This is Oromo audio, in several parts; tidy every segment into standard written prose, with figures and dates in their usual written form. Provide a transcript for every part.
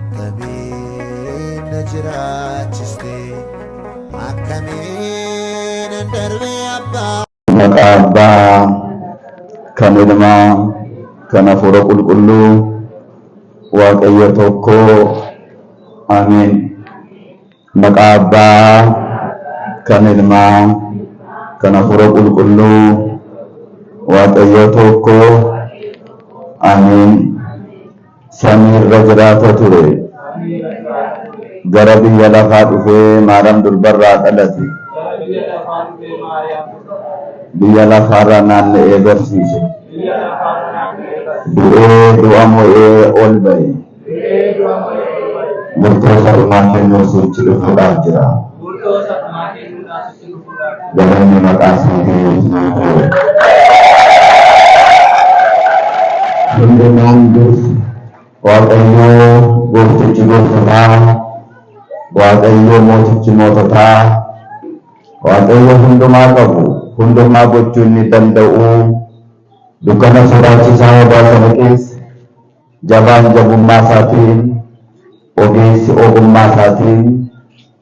Kamin najiraachiste akkamiin darbee abbaa. Maqaa Abbaa kan Ilmaa kan Hafuura Qulqulluu Waaqayyo tokko Amiin. Maqaa Abbaa kan Ilmaa kan Hafuura Qulqulluu Waaqayyo tokko Amiin. Samii irra jiraata ture gara biyya lafaa dhufee Maariyaam durbarraa dhalate. Biyya lafaarra naanna'ee barsiise. Du'ee du'a mo'ee ol ba'e. Murtoo salphaa kennuuf sichi dhufuudhaaf jira. Galanni maqaa isaatiin hundumaan dursu Waaqayyo gooftichi gooftotaa, Waaqayyo mootichi moototaa, Waaqayyo hundumaa qabu, hundumaa gochuu inni danda'u, dukkana sodaachisaa hobaa sana keessa jabaan jabummaa isaatiin, ogeessi ogummaa isaatiin,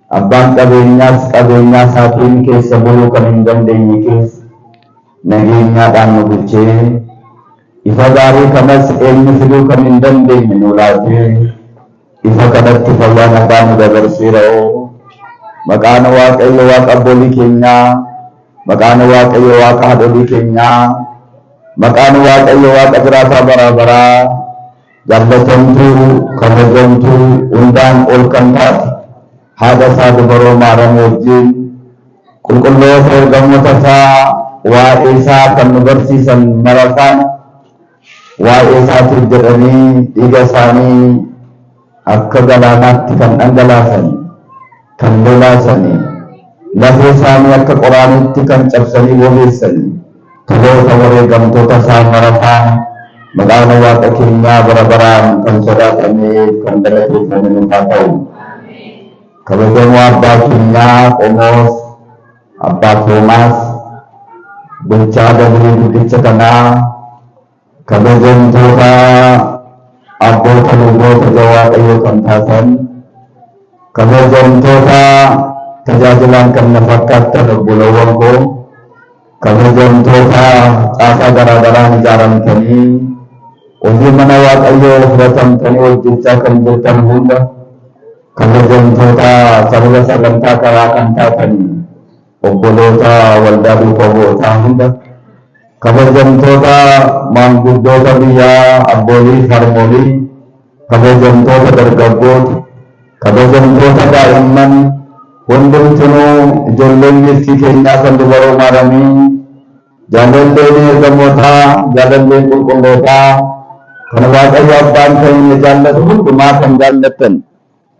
abbaan qabeenyaas qabeenyaa isaatiin keessa buluu kan hin dandeenye keessa nageenyaadhaan nu bulchee ifa gaarii kanas eenyu fiduu kan hin dandeenye nu laatee ifa kanatti fayyaa nagaa nu dabarseera. Maqaan Waaqayyo Waaqa abboolii keenyaa, maqaan Waaqayyo Waaqa haadholii keenyaa, maqaan Waaqayyo Waaqa jiraataa bara baraa, jaallatamtuu, kabajamtuu, hundaan ol kan taate haadha isaa dubaroo Maariyaam wajjin qulqulloota ergamoota isaa waa'ee isaa kan nu barsiisan marafaan waa'ee isaatiif jedhanii dhiiga isaanii akka galaanaatti kan dhangalaasan, kan lolaasanii, lafee isaanii akka qoraanitti kan cabsanii bobeessanii, turoota wareegamtoota isaa marafaan maqaan Waaqa keenyaa bara baraan kan sodaatameef kan galateeffamee haa ta'u. Kabajamoo abbaa keenyaa Qomoos Abbaa Toomaas bulchaa Dabrii guddicha kanaa, kabajamtoota abboota luboota Waaqayyo kan taatan, kabajamtoota tajaajilaan kan na fakkaatan obbolawwan koo, kabajamtoota caasaa garaagaraan ijaaramtanii hojii mana Waaqayyoo fudhatamtanii hojjechaa kan jirtan hunda, kabajamtoota sababa sagantaa karaa kan taatanii obboloota waldaa duukaa bu'ootaa hunda, kabajamtoota maanguddoota biyyaa abboolii harmoolii, kabajamtoota dargaggoota, kabajamtoota daa'imman hundumtinuu ijoolleen milkii keenyaa kan dubaroo Maariyaamii, jaalalleen ergamootaa, jaalalleen qulqullootaa, kan Waaqayyo abbaan keenya jaallatu hundumaa kan jaallattan,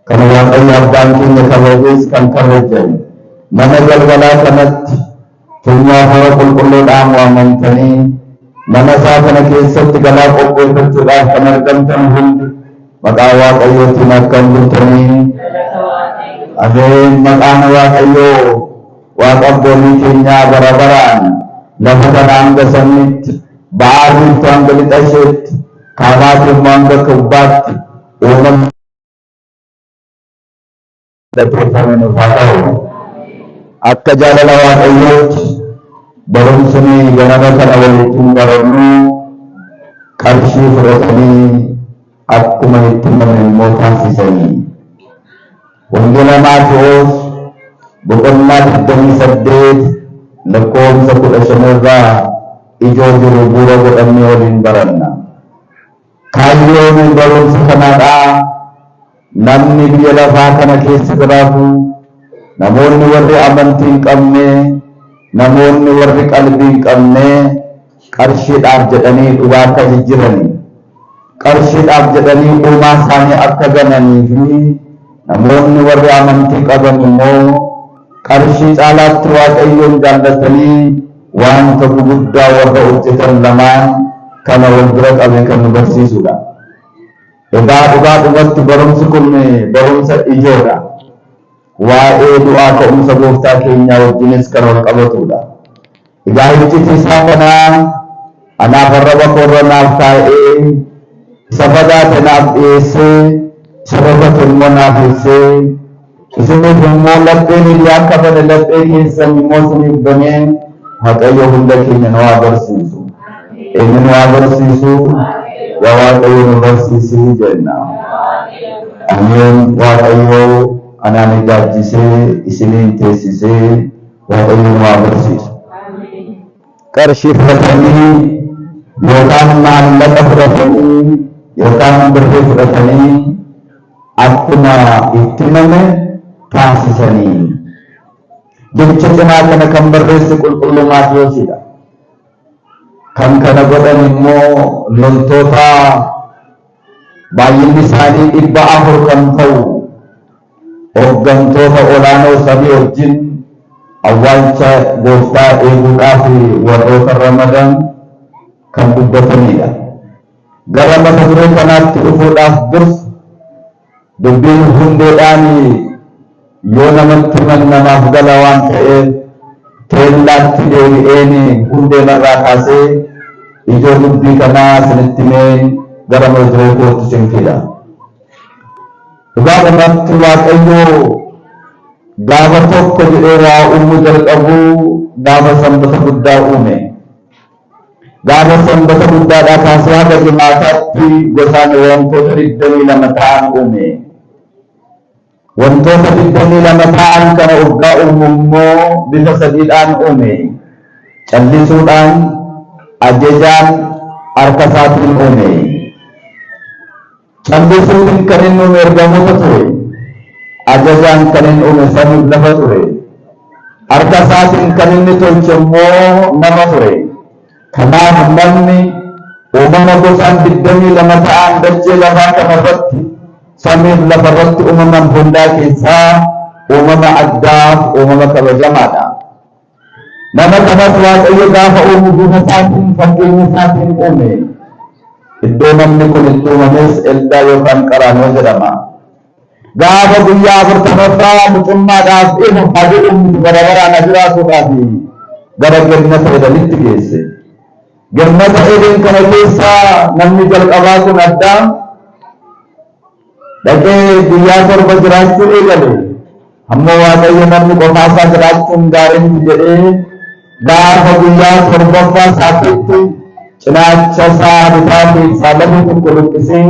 kan Waaqayyo abbaan keenya kabajees kan kabajan, mana galgalaa kanatti keenyaa hawa qulqulluudhaan waamamtanii mana isaa kana keessatti galaa qopheeffachuudhaaf kan argamtan hundi maqaa Waaqayyootiin akkam jirtanii. Ameen. Maqaan Waaqayyoo Waaqa abboolii keenyaa bara baraan lafa kana hanga samiitti, ba'aa biiftuu hanga lixa isheetti, kaabaatii immoo hanga kibbaatti uumama galateeffame nuuf haa ta'u. Akka jaalala Waaqayyootti barumsni ganama kana waliin barannu qarshii fudhatanii akkuma itti himan immoo taasisanii. Wangeela Maatewos boqonnaa 28 lakkoofsa 15 irraa ijoo jiru bu'uura godhannee waliin baranna. Kaayyoon barumsa kanaadhaa namni biyya lafaa kana keessa jiraatu, namoonni warri amantii hin qabne, namoonni warri qalbii hin qabne qarshiidhaaf jedhanii dhugaa akka jijjiiranii, qarshiidhaaf jedhanii uumaa isaanii akka gananii fi namoonni warri amantii qaban immoo qarshii caalaatti Waaqayyoon jaallatanii wanta gurguddaa warra hojjetan lamaan kana wal bira qabe kan nu barsiisudha. Egaa dhugaadhumatti barumsi kun barumsa ijoodha. Waa'ee du'aa ka'umsa gooftaa keenyaa wajjinis kan wal qabatudha. Egaa ijjiti isaa kanaa anaaf arraba koorra naaf taa'ee isa fagaate naaf dhiyeessee sababa kennoonaa keessee isiniif immoo lapheen hiriyaa qaban laphee keessan immoo isiniif banee Waaqayyo hunda keenya nu agarsiisu. Inni nu agarsiisu yaa Waaqayyo nu barsiisi jenna. Ameen. Waaqayyo anaan gaajjisee isiniin teessisee Waaqayyo nu agarsiisu. Qarshii fudhatanii yookaan maallaqa fudhatanii yookaan birrii fudhatanii akkuma itti himame taasisanii. Jecha cimaa kana kan barreesse qulqulluu Maatiyoosidha. Kan kana godhan immoo loltoota baay'inni isaanii 400 kan ta'u hooggantoota olaanoo sabii wajjin awwaalcha gooftaa eeguudhaaf warroota ramadan kan dubbatanidha. Gara mata duree kanaatti dhufuudhaaf dursa dubbiin hundeedhaan yoo namatti himan namaaf gala waan ta'eef teellaatti deebi'een hundee narraa kaasee ijoo dubbii kanaa isinitti himee gara mata duree kootti isin fida. Dhugaa kanatti Waaqayyo gaafa tokko jedhee waa uumuu jalqabuu gaafa sanbata guddaa uume. Gaafa sanbata guddaadhaa kaasee haga jimaataatti gosaan wantoota 22 ta'an uume. Wantoota 22 ta'an kana waggaa uumu immoo bifa sadiidhaan uume. Callisuudhaan, ajajaan, harka isaatiin uume. Callisuutiin kan inni uume ergamoota ture. Ajajaan kan inni uume samiif lafa ture. Harka isaatiin kan inni tolche immoo nama ture. Kanaaf namni uumama gosaan 22 ta'an dachee lafaa kanarratti samiif lafarratti uumaman hundaa keessaa uumama addaaf uumama kabajamaadha. Nama kanas Waaqayyo gaafa uumu bifa isaatiin fakkeenya isaatiin uume. Iddoo namni kun itti uumames Eldaa yookaan Qaraanoo jedhama. Gaafa guyyaa 40ffaa mucummaadhaaf dhiibu haadhi bara baraan jiraatuudhaaf gara Gannata Edenitti geesse. Gannata Eden kana keessaa namni jalqabaa kun Addaam dhaqee guyyaa 7 jiraachuu eegale. Ammoo Waaqayyo namni qofaasaa jiraachuun gaariin jedhee gaafa guyyaa 7ffaa isaatti cinaacha isaa bitaa keessaa lafa tokko luqqisee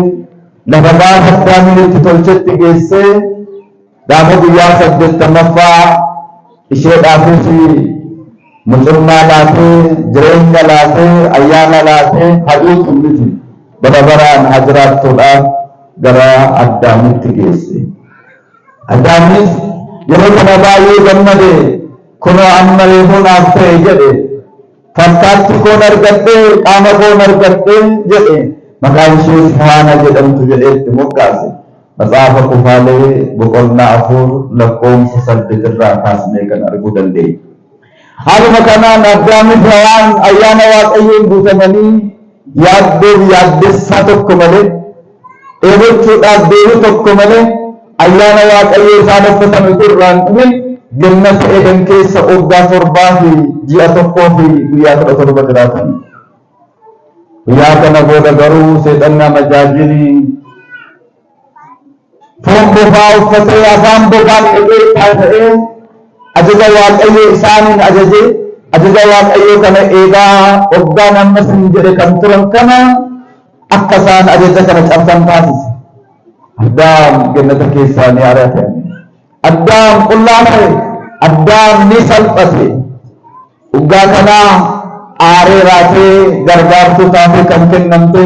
lafa gaafa Addaamiin itti tolchetti geessee gaafa guyyaa 80ffaa isheedhaafis mucummaa laatee jireenya laatee ayyaana laatee haduu tulliti bara baraan haa jiraattuudhaaf gara Addaamitti geesse. Addaamis yeroo kana baay'ee gammade kunoo amma reefuu naaf ta'e jedhe. Fakkaatti koon argadhee qaama koon argadhee jedhe. Maqaan ishees Hawaana jedhamtu jedhee itti moggaase. Matsaafa Kufaalee boqonnaa 4 lakkoofsa 8 irraa kaasnee kan arguu dandeenya. Haaluma kanaan Addaamis Hawaan ayyaana Waaqayyoon guutamanii yaaddoof yaaddessaa tokko malee dheebochuudhaaf deebii tokko malee ayyaana Waaqayyoo isaan uffatame irraan dhume Gannata Eden keessa waggaa 7 fi ji'a 1 fi guyyaa 17 jiraatan. Guyyaa kana booda garuu seexanni amajaajili foon bofaa uffatee afaan bofaan dhaqee taasa'ee ajaja Waaqayyo isaaniin ajaje. Ajaja Waaqayyo kana eegaa waggaan ammas hin jedhe kan turan kana akka isaan ajaja kana cabsan taasise. Addaam Gannata keessaa ni ari'ate. Addaam qullaa ta'e. Addaam ni salphate. Waggaa kana aaree raatee gargaartotaaf kan kennamte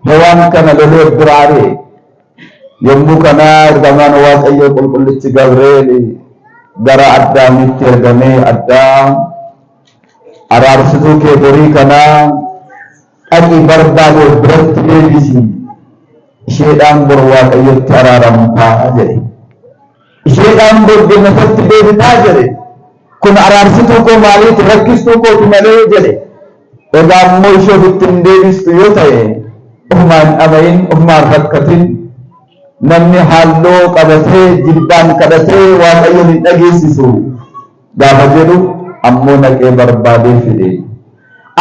Hawaan kana lolee duraaree. Yommuu kana ergamaan Waaqayyo qulqullichi Gabri'eel gara Addaamitti ergamee Addaam araarsituu kee borii kanaa dhaqii barbaade biratti deebisi. Isheedhaan bor Waaqayyotti araaramtaa jedhe. Isheedhaan bor Gannatatti deebitaa jedhe. Kun araarsituu koo maaliiti rakkistuu kooti malee jedhe. Egaa immoo ishee ofitti hin deebistu yoo ta'e ofumaan dhamayin ofumaan rakkatin namni halloo qabatee jilbaan kadhatee Waaqayyoon hin dhageessisu gaafa jedhu ammoo naqee barbaadee fide.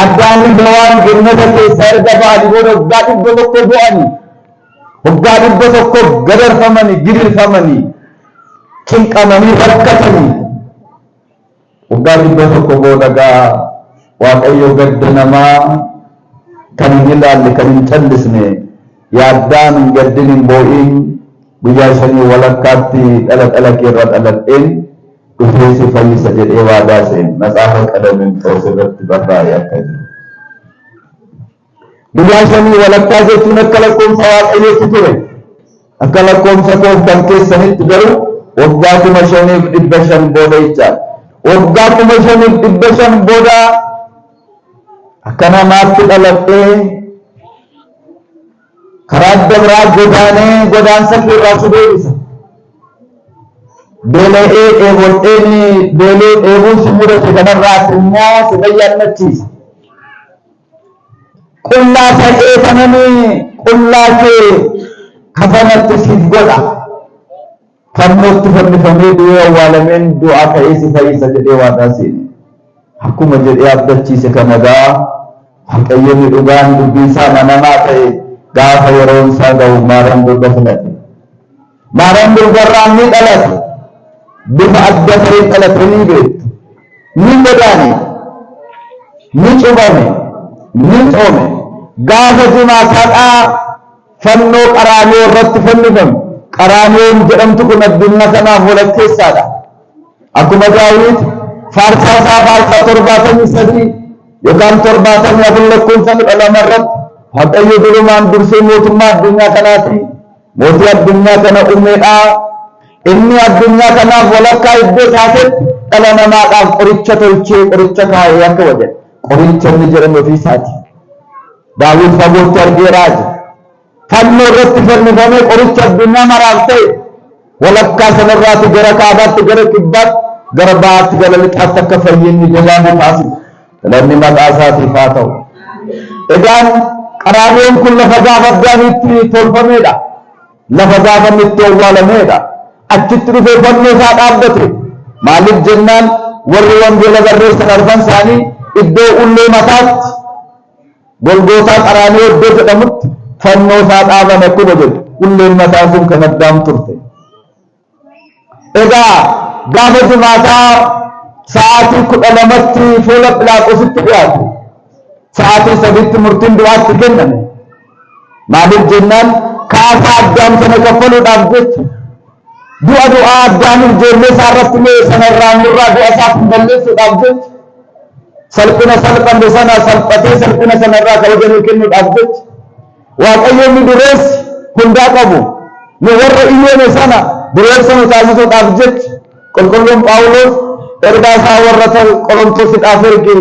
Addaamiif Hawaan Gannata keessaa erga ba'anii booda waggaa 100 bu'anii waggaa 100 gadarfamanii gidirfamanii cinqamanii rakkatanii waggaa 100 boodagaa Waaqayyo gadda namaa kan hin ilaalle kan hin callisne yaaddaan hin gaddin hin boo'in guyyaa 5 walakkaatti dhala keerra dhaladheen dhufee si fayyisa jedhee waadaa seen Matsaafa Qaleemንጦስ irratti barraa'ee akka jiru. Guyyaa 5 walakkaa jechuun akka lakkoofsa Waaqayyootti ture. Akka lakkoofsa koof kan keessanitti garuu waggaa 5,500 booda jechaadha. Waggaa 5,500 booda akka namaatti dhaladhee karaa adda biraa godaanee godaansa keerraa si deebisa. Beela'ee dheebuun si mudate kanarraa addunyaa si bayyaannachiisa. Qullaa ta'ee kananii qullaa kee kafanatti siif godha. Fannootti fannifamee du'ee awwaalameen du'aa ka'ee si fayyisa jedhee waadaa seene. Akkuma jedhee abdachiise kanagaa Waaqayyoon dhugaan dubbii isaa namaa ta'e gaafa yeroon isaa ga'u Maariyaam durba filate. Maariyaam durbarraan ni dhalate. Bifa adda ta'een dhalate ni beektu. Ni godaane. Ni cubame. Ni xoome. Gaafa jimaataadhaa fannoo qaraaniyoo irratti fannifame. Qaraaniyoon jedhamtu kun addunyaa kanaaf walakkeessaadha. Akkuma Daawit faarsaa isaa faarsaa 73 yookaan 74 lakkoofsa 12 irratti Waaqayyo durumaan dursee mootummaa addunyaa kanaati. Mootii addunyaa kana uumeedha. Inni addunyaa kanaaf walakkaa iddoo taatetti dhala namaadhaaf qoricha tolchee qoricha kaa'ee akka waje qoricha inni jedhamu ofii isaati. Daawit fagootti argeeraaji. Fannoo irratti fannifamee qoricha addunyaa maraaf ta'e walakkaa sanarraati gara kaabaatti gara kibbaatti gara baatti gara lixaatti akka fayyinni jalaan taasisu. Galanni maqaa isaatiif haa ta'u. Egaan qaraaniyoon kun lafa gaafa addaanitti tolfameedha. Lafa gaafa inni itti awwaalameedha. Achitti dhufee fannoo isaa dhaabbate. Maaliif jennaan warri wangeela barreessan arfan isaanii iddoo ullee mataatti Golgootaa qaraaniyoo iddoo jedhamutti fannoo isaa dhaaban akkuma jedhu ulleen mataa sun kan addaan turte. Egaa gaafa jimaataa sa'aatii 12tti fuula Phiilaaxoositti dhiyaate. Sa'aatii 3tti murtiin du'aatti kenname. Maaliif jennaan kaasaa addaam sana kaffaluudhaaf jecha du'a addaamiif ijoollee isaa irratti mee sanarraa nurraa du'a isaaf balleessuudhaaf jecha salphina salphanne sana salphatee salphina sanarraa kabajanii kennuudhaaf jecha Waaqayyoon nu dureessi hundaa qabu nu warra iyyoome sana dureessa nu taasisuudhaaf jecha qulqulluun Phaawulos ergaa isaa warra Qorontosiidhaaf erge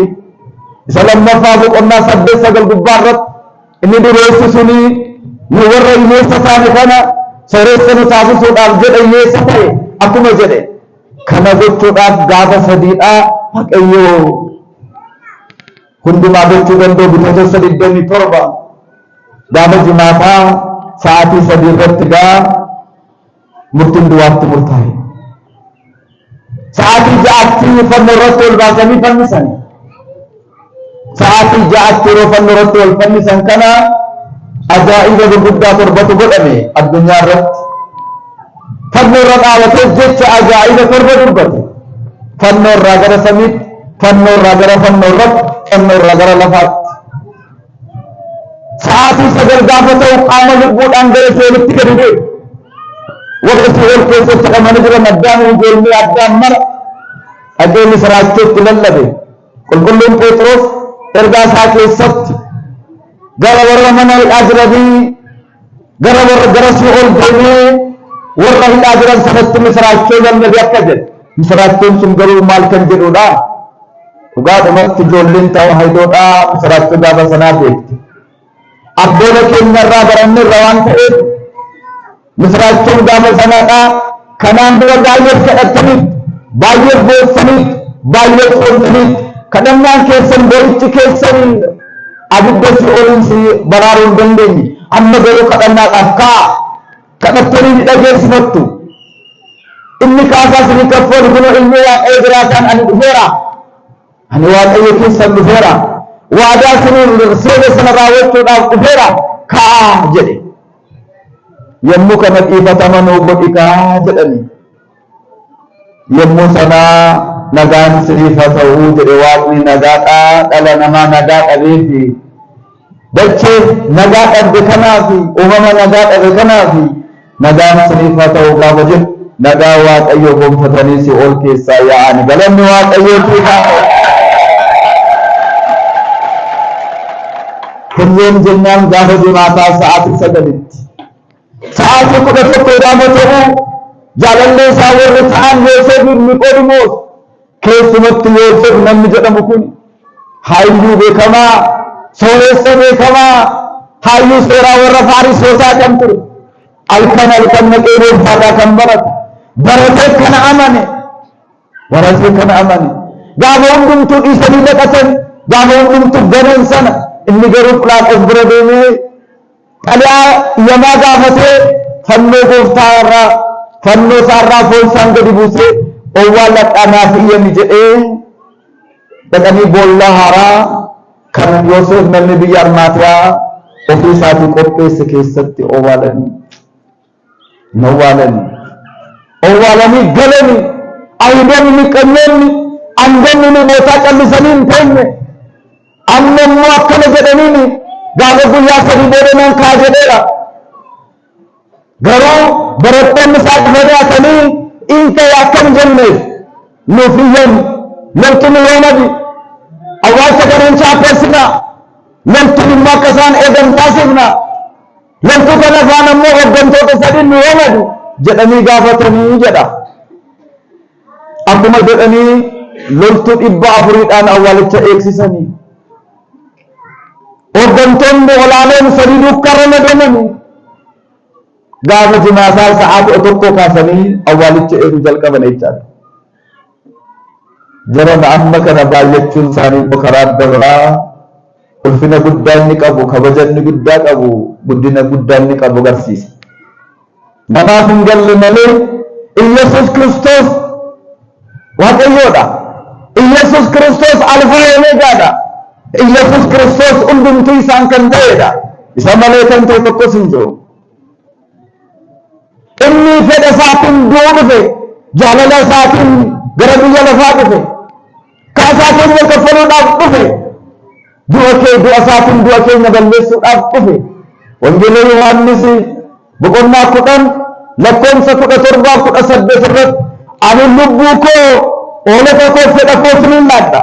isa lammaffaa boqonnaa 8 gubbaa irratti inni dureessi suni nu warra hiyyeessa taane kana sooressa nu taasisuudhaaf jedhe hiyyeessa ta'e akkuma jedhe kana gochuudhaaf gaafa sadiidhaa Waaqayyo hundumaa gochuu danda'u Bitootessa 27 gaafa jimaataa sa'aatii 3 irratti murtiin du'aatti murtaa'e. Sa'aatii 6tti fannoo irratti ol baasanii fannisan. Sa'aatii 6tti yeroo fannoo irratti ol fannisan kana ajaa'iba gurguddaa 7tu godhame addunyaa irratti. Fannoo irra dhaabatee jecha ajaa'iba 7 dubbate. Fannoo irraa gara samiitti, fannoo irraa gara fannoo irratti, fannoo irraa gara lafaatti. Sa'aatii 9 gaafa ta'u qaama lubbuudhaan gara seenitti gadi deemu. Warra Si'ool keessatti hidhamanii jiran addaan ijoollee addaan mara dhageenyi siraachotti lallabe. Qulqulluun Phexros ergaa isaa keessatti gara warra mana hidhaa jiranii gara Si'ool deemee warra hidhaa jiran sanatti misiraachoo lallabe akka jedhe. Misiraachoon sun garuu maal kan jedhudha? Dhugaadhumatti ijoolleen ta'u haydoodhaa misiraachoo gaafa sanaa beekti. Abboota keenyarraa barannirra waan ta'eef misiraachoon gaafa sanaadhaa kanaan dura baay'ee kadhataniif baay'ee boossaniif baay'ee qoomsaniif kadhannaan keessan borichi keessan abidda Si'ooliin si baraaruu hin dandeenye amma garuu kadhannaadhaaf ka'a kadhattanii ni dhageessifattu inni kaasaa isinii kaffalu kunoo ilmi Waaqayyo jiraataan ani dhufeera ani Waaqayyo keessan dhufeera waadaa isinii seene sana raawwachuudhaaf dhufeera ka'a jedhe. Waaqayyo yommuu kana dhiifatamanuu godhikaa jedhani. Yommuu sanaa nagaan siniif haa ta'uu jedhe Waaqni nagaadhaa dhala namaa nagaa dhabeefi dachee nagaa dhabde kanaafi uumama nagaa dhabe kanaafi nagaan siniif haa ta'uu gaafa jedhu nagaa Waaqayyoo gonfatanii Si'ool keessaa yaa'ani. Galanni Waaqayyootiif haa ta'u. Kunneen jennaan gaafa jimaataa sa'aatii 9tti. Sa'aatii 11 gaafa ta'u jaalallee isaa warri ta'an Yoosef Niqoodimoos keessumatti Yoosef namni jedhamu kun hayyuu beekamaa, sooressa beekamaa, hayyuu seeraa warra Faarisootaa kan ture. Halkan naqee boonfaadhaa kan baratee kana amane. Gaafa hundumtuu dhiisanii dhaqatan, gaafa hundumtuu ganan sana inni garuu Phiilaaxoos bira deemee xaliyaa yamaa gaafatee fannoo gooftaarraa fannoo isaarraa foon isaan gadi buusee owwaaladhaa naaf iyyami jedhee dhaqanii boolla haaraa kan Yoosef namni biyya Armaatiyaa ofii isaatii qopheesse keessatti owwaalanii galanii ayyaanni qannoonni anganni namoota callisanii hin teenye amma immoo akkana jedhaniini gaafa guyyaa 3 booda nan kaa jedheera. Garuu barattoonni isaa fagaatanii inta akkam jenneef nuuf iyyan loltuun yoomadi awwaalcha gareen chaappeessina loltuun immoo akka isaan eegan taasifna loltuu kana afaan ammoo hooggantoota 3 nu yoomadu jedhanii gaafatanii jedha. Akkuma jedhanii loltuu 400dhaan awwaalicha eegsisanii hooggantoonni olaanoon 3 dukkarra deemanii gaafa jimaataa sa'aatii 1 kaasanii awwaalicha eeguu jalqaban jechaadha. Jarana amma kana baay'achuun isaanii karaa dabaraa ulfina guddaa inni qabu, kabaja inni guddaa qabu, guddina guddaa inni qabu agarsiisa. Namaaf hin galle malee Iyesuus Kiristoos Waaqayyoodha. Iyesuus Kiristoos Alfaa Omeegaadha. Iyesuus Kiristoos hundumtuu isaan kan ta'edha. Isa malee kan ta'e tokkos hin jiru. Inni fedha isaatiin du'uu dhufe, jaalala isaatiin gara biyya lafaa dhufe, kaasaa keenya kaffaluudhaaf dhufe, du'a isaatiin du'a keenya balleessuudhaaf dhufe. Wangeela Yohaannis boqonnaa 10 lakkoofsa 17-18 irratti ani lubbuu koo hoolota koo fedha kootiin laadha.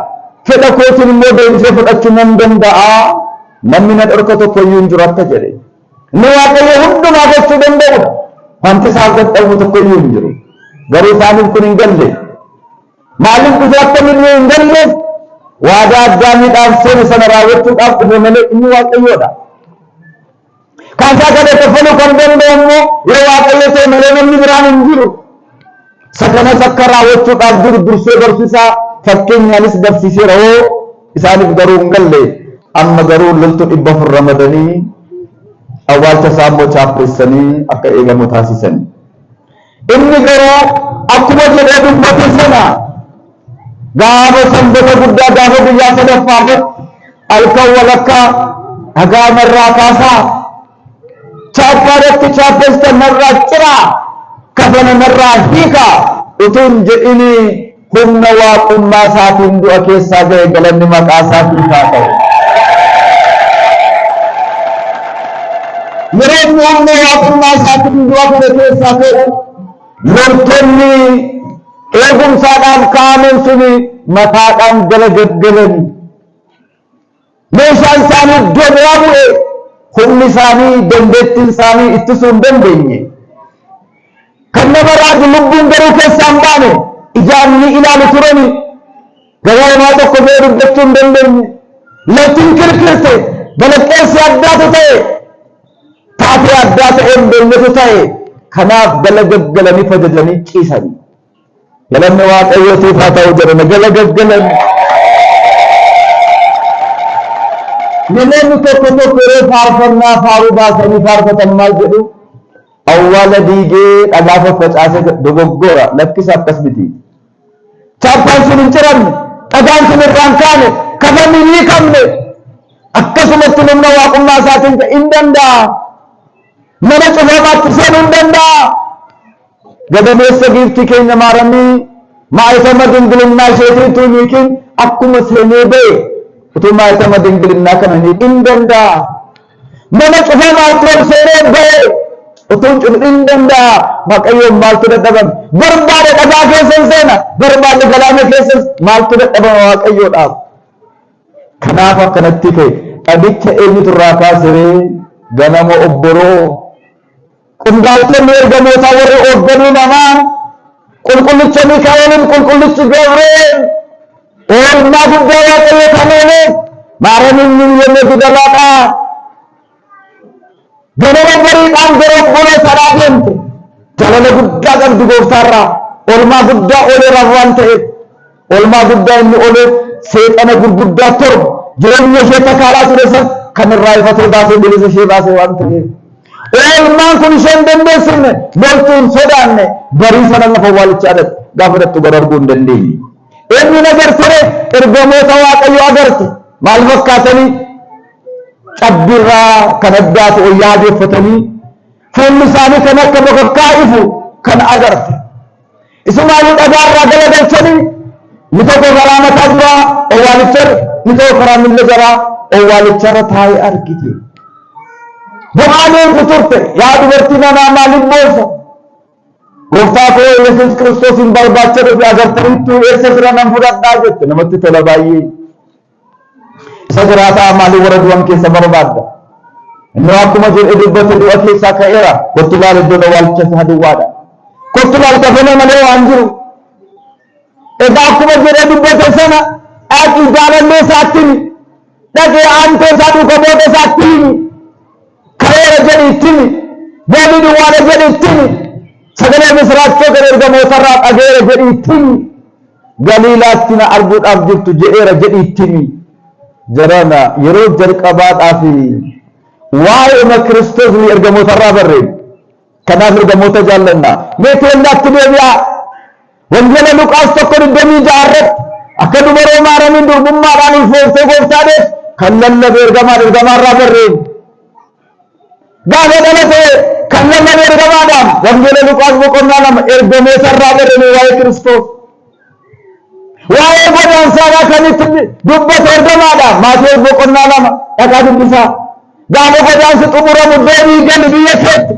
Fedha kootiin immoo deebisee fudhachuu nan danda'a. Namni na dhorka tokko iyyuu hin jiru akka jedhe. Inni Waaqayyo hundumaa gochuu danda'udha. Wanti isaaf dadhabu tokko iyyuu hin jiru. Garuu isaaniif kun hin galle. Maaliif dhufe akkamiin hin galleef? Waadaa addaamiidhaaf seene sana raawwachuudhaaf dhufe malee inni Waaqayyoodha. Kaasaa kana kaffaluu kan danda'u immoo yoo Waaqayyo ta'e malee namni biraan hin jiru. Sakanas akka raawwachuudhaaf jiru dursee barsiisaa fakkeenyaanis barsiiseera hoo isaaniif garuu hin galle. Amma garuu loltuu 400 ramadanii awwaalcha isaa immoo chaappeessanii akka eegamu taasisanii. Inni garuu akkuma jedhee dubbate sana gaafa sanbata guddaa gaafa guyyaa 3ffaa halkan walakkaa dhagaa narraa kaasaa chaappaadatti chaappeessan narraa ciraa kafana narraa hiikaa utuun jedhini humna waaqummaa isaatiin du'a keessaa ga'e galanni maqaa isaatiin haa ta'u. Yeroo humna waaqummaa isaatiin du'a kana keessaa ga'e loltoonni eegumsaadhaaf kaa'aman suni mataadhaan galagagalani. Meeshaan isaanii iddoo biraa bu'e humni isaanii dandeettiin isaanii ittisuu hin dandeenye. Kan nama raaju lubbuun garuu keessaa hin baane ijaan ni ilaalu turani. Gabaabamaa tokko ta'e dubbachuu hin dandeenye. Laftiin kirkirte balaqqeessi addaatu ta'e taatee addaa ta'e hin beelletu ta'e kanaaf galagaggalanii fajajanii ciisanii. Galanni Waaqayyootiif haa ta'u jedhame galagaggalanii. Namoonni tokko yeroo faarfannaa faaruu baasanii faarfatan maal jedhu? Awwaala diigee dhagaa faffacaase dogoggora lakkisa akkas miti. Chaappaan sun hin ciramne, dhagaan sun irraan kaane, kafanni hin qabne akkasumatti humna waaqummaa isaatiin hin danda'a. mana cufamaatti seenuu hin danda'a. Gadameessa giiftii keenya maaramii maayitama dingilinaa isheetiitu hiikin akkuma seenee ba'e utuu maayitama dingilinaa kana hiikin hin danda'a. Mana cufamaatti ol seenee ba'e utuu cufuu hin danda'a. Waaqayyoon maaltu dadhabame? Barbaade dhagaa keessa seena, barbaade galaana keessa maaltu dadhabama Waaqayyoodhaaf? Kanaaf akkanatti ka'e dhagicha eenyutu irraa kaasiree ganama obboroo qondaaltonni ergamoota warri hoogganuu namaa qulqullicha Mikaa'eliin qulqullichi Gabri'eel oolmaa guddaa Waaqayyo kan uume maaramiin ni yemmuu fidalaadhaa ganama bariidhaan gara obboroo sanaa deemte jaalala guddaa qabdi gooftaarraa oolmaa guddaa ooleeraaf waan ta'eef oolmaa guddaa inni ooleef seexana gurguddaa torba jireenya ishee takaalaa ture san kan irraa ifatee baasee bilisa ishee baasee waan ta'eef oolmaan kun isheen dandeessifne loltuun sodaanne barii sana lafa awwaalichaa dhaqxe gaafa dhattu gara arguu hin dandeenye. Eenyuun agartee ergamoota Waaqayyo agarte maal fakkaatanii cabbiirraa kan addaa ta'e yaadeeffatanii fuulli isaanii kan akka bokokkaa ifu kan agarte. Isumaanii dhagaarraa galagalchanii ni tokko karaa mataa duraa awwaalicharra ni tokko karaa miilla jaraa awwaalicharra taa'ee argite. Bu'aaleen kuturte yaa dubartii manaa maaliif boossa? Gooftaa koo Yesuus Kiristoosiin barbaacha dhufe agartaniittu eessa jira nan fudhadhaa jette namatti tola baay'ee. Isa jiraataa maalii warra du'an keessa barbaadda? Inni akkuma jedhe dubbate du'a keessaa ka'eera. Kottu laal iddoo awwaalcha isaa duwwaadha. Kottu laal kafana malee waan jiru. Egaa akkuma jedhe dubbate sana dhaqii jaalallee isaatti himi. Dhaqee aantee isaa duuka booda isaatti himi. Kareera jedhi itti himi. Boolii duwwaadha jedhi itti himi. Sagalee misiraachoo kan ergamootarraa dhageera jedhi itti himi. Galiilaatti na arguudhaaf jirtu jedheera jedhi itti himi. Jarana yeroo jalqabaadhaaf waa'ee Kiristoos ni ergamootarraa barreesse. Kanaaf ergamoota jaallanna. Meeteellaatti deebi'aa. Wangeela Luqaas 1:26 akka dubaroo maaramiin durbummaadhaan ulfooftee gooftaanis kan lallabe ergamaarraa barreesse. Gaafa dhalate kan lallabe ergamaadhaan wangeela Luqaas 2 ergamootarraa barreesse waa'ee Kiristoos. Waa'ee godaansaa kan itti dubbate ergamaadhaan Maatewos 2 dhaqaa dubbisaa. Gaafa godaansi xumuramu deebii galli biyya keetti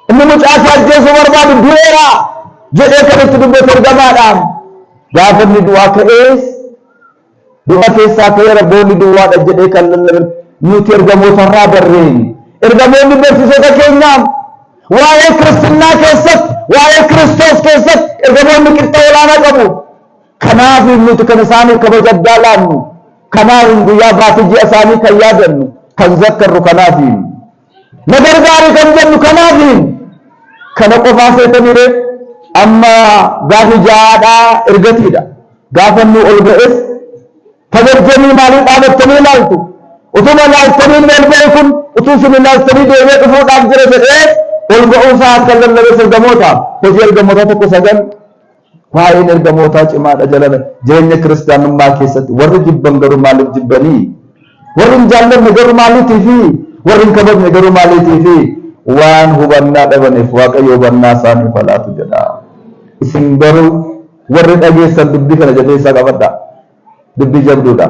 inni mucaa isaa ajjeesuu barbaadu du'eera jedhee kan itti dubbate ergamaadhaan. Gaafa inni du'aa ka'ees du'a keessaa ka'eera boolli duwwaadha jedhee kan lallabe nuti ergamootarraa barreesse. Ergamoonni barsiisota keenyaaf waa'ee kiristinnaa keessatti waa'ee Kiristoos keessatti ergamoonni qixxee olaanaa qabu. Kanaaf nuti kan isaaniif kabaja addaa laannu kanaaf guyyaa baatii ji'a isaanii kan yaadannu kan zakkarru kanaaf na gargaari kan jennu kanaaf kana qofaa seetaniire amma gaafi jaadhaa ergatiidha. Gaafa inni ol ba'es tajaajilanii maaliif dhaabattanii ilaaltu? Utuma ilaaltanii ol ba'e kun utuu isin ilaaltanii deebi'ee dhufuudhaaf jira jedhee ol ba'uusaa akka lallabees ergamootaaf hojii ergamoota 9 waa'een ergamootaa cimaadha jalala jireenya kiristaanummaa keessatti warri jibban garuu maaliif jibbanii? Warri hin jaallanne garuu maaliitiifi? Warri hin kabajne garuu maaliitiifi? Waan hubannaa dhabaniif Waaqayyo hubannaa isaaniif laatu jedha. Isin garuu warri dhageessan dubbii kana jabeessaa qabadha. Dubbii jabduudha.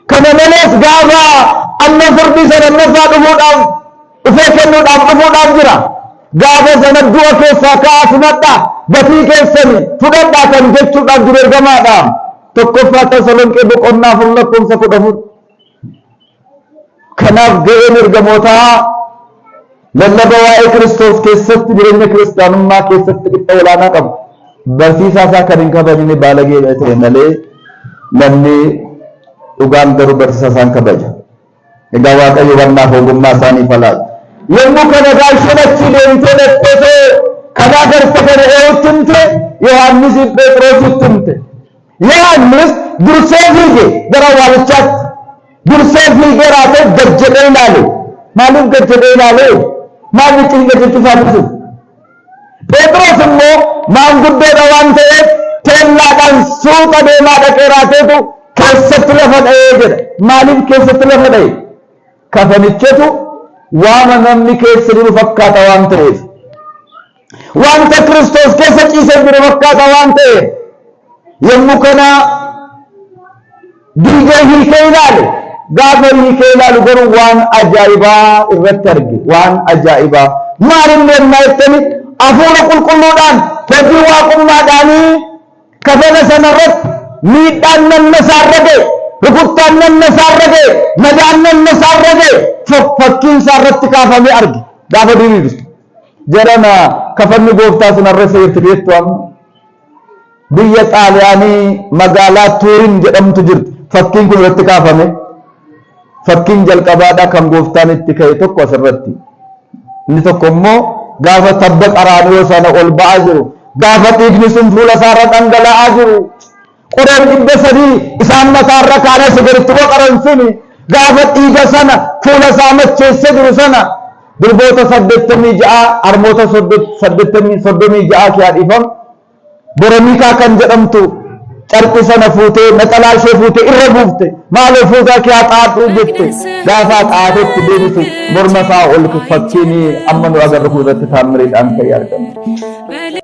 Kana malees gaafa amma firdii sana laffaa dhufuudhaaf dhufee kennuudhaaf jira. Gaafa sana du'a keessaa kaafnadha. Gatii keessanii fudhadhaa kan jechuudhaaf jiru ergamaadha. Tokkoffaa Tasalonqee 4:14. Kanaaf ga'een ergamootaa lallaba waa'ee Kiristoos keessatti jireenya kiristaanummaa keessatti qixxee olaanaa qabu. Barsiisaa isaa kan hin kabajne baalagee ta'e malee namni dhugaan garuu barsiisaa isaan kabaja. Egaa Waaqayyo wannaaf ogummaa isaaniif laatu. Yommuu kana gaasheen achi deemtee dhaqxee kana agarte kana eenyutti himte? Yohaannis Phexrositti himte. Yohaannis dursee fiige gara awwaalichaatti. Dursee fiigee raatee gad jedhee ilaale. Maaliif gad jedhee ilaale? Maaliif cinga jechuusaatiif? Phexros immoo maanguddoodha waan ta'eef teellaadhaan suuqa deemaa dhaqee raateetu keessatti lafa dha'ee jedha. Maaliif keessatti lafa dha'e? Kafanichetu waan namni keessa jiru fakkaata waan ta'eef wanta Kiristoos keessa ciisee jiru fakkaata waan ta'eef yommuu kana diigee hiikee ilaale gaafa hiikee ilaalu garuu waan ajaa'ibaa irratti arge waan ajaa'ibaa maalinni ennaa jettani hafuura qulqulluudhaan hojii waaqummaadhaanii kafana sanarratti miidhaan namni isaarra ga'e rukuttaan namni isaarra ga'e madaan namni isaarra ga'e fakkiin isaarratti kaafamee arge gaafa diriirsu jedhana kafanni gooftaa sanarra seerti beektu amma biyya xaaliyaanii magaalaa tuuriin jedhamtu jirti fakkiin kun irratti kaafame fakkiin jalqabaadha kan gooftaan itti ka'e tokko asirratti inni tokko immoo gaafa tabba qaraaniyoo sana ol ba'aa jiru gaafa dhiigni sun fuula isaarra dhangala'aa jiru qoreen 300 isaan mataarra kaanee sigaritti boqoran suni gaafa dhiiga sana fuula isaa macheessee jiru sana durboota 86 harmoota 36 kiyaadhiifam boroniikaa kan jedhamtu carqii sana fuutee naxalaa ishee fuutee irra buufte maaloo fuutaa kiyaa xaaxuu jette gaafa xaatetti deebitu morma isaa ol fakkiin amma nu agarru irratti taamiriidhaan ka'ee argama.